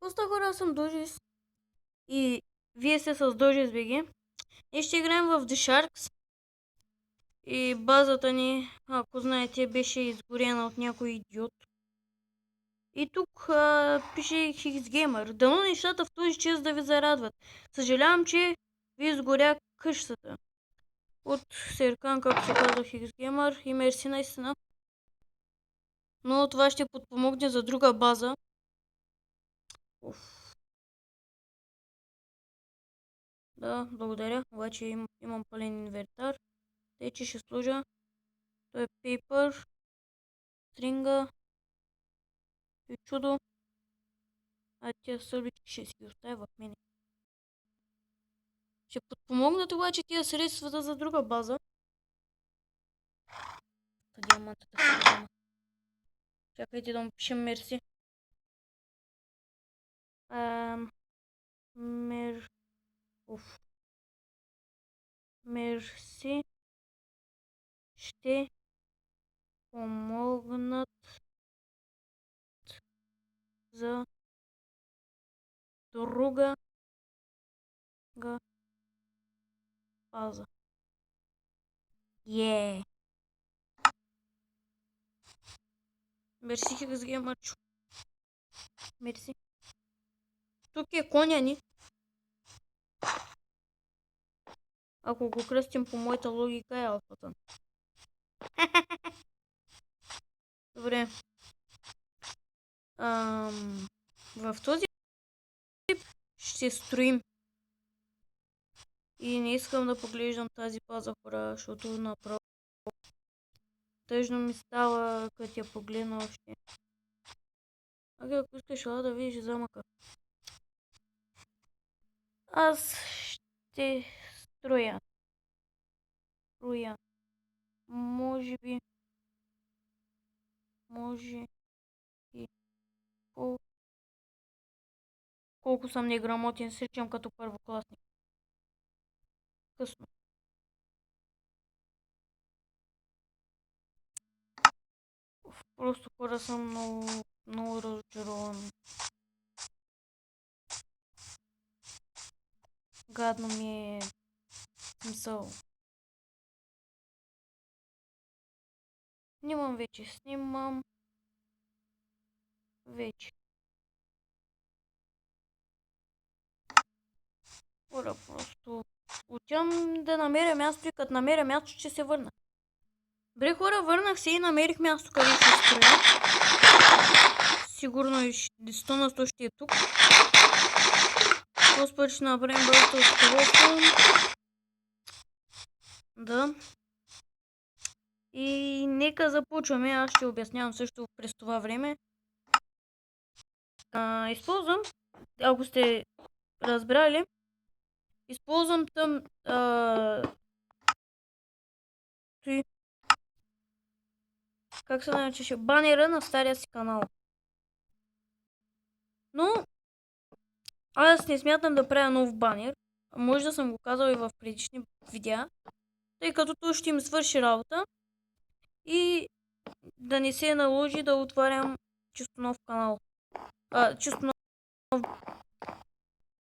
Поста хора, аз съм Дожис и вие сте с Дожис БГ. И ще играем в The Sharks. И базата ни, ако знаете, беше изгорена от някой идиот. И тук пише XGamer. Дано нещата в този час да ви зарадват. Съжалявам, че ви изгоря къщата. От Серкан, както се казва XGamer, и мерси наистина. Но това ще подпомогне за друга база. Уф. Да, благодаря. Обаче имам пълен инвентар. Тъй, че ще сложа. Той е пейпер, стринга и чудо. А тия сърбички ще си ги оставя в мене. Ще подпомогнат обаче тия средствата за друга база. Диамантата ще взема. Чакайте да му пишем мерси. Мерси. Ще помогнат за друга база. Мерси, XGamer. Мерси. Тук е коня ни. Ако го кръстим по моята логика е алфата. Добре. В този ще строим. И не искам да поглеждам тази база, хора, защото направо тъжно ми става, като я погледна още. Ако искаш да видиш замъка. Аз ще строя. Може би. И колко съм неграмотен, сричам като първокласник. Късно. Просто хора съм много разочарован. Гадно ми е смисъл. Снимам вече. Хора, просто отивам да намеря място и като намеря място ще се върна. Добре, хора, върнах се и намерих място, където ще строя. Сигурно и 100 на 100 ще е тук. Просто ще направим бързата установка. Да. И нека започваме. Аз ще обяснявам също през това време. Използвам, ако сте разбрали, използвам там как се наричаше, банера на стария си канал. Но аз не смятам да правя нов банер. Може да съм го казал и в предишни видеа, тъй като то ще им свърши работа и да не се наложи да отварям чисто нов канал. Чисто нов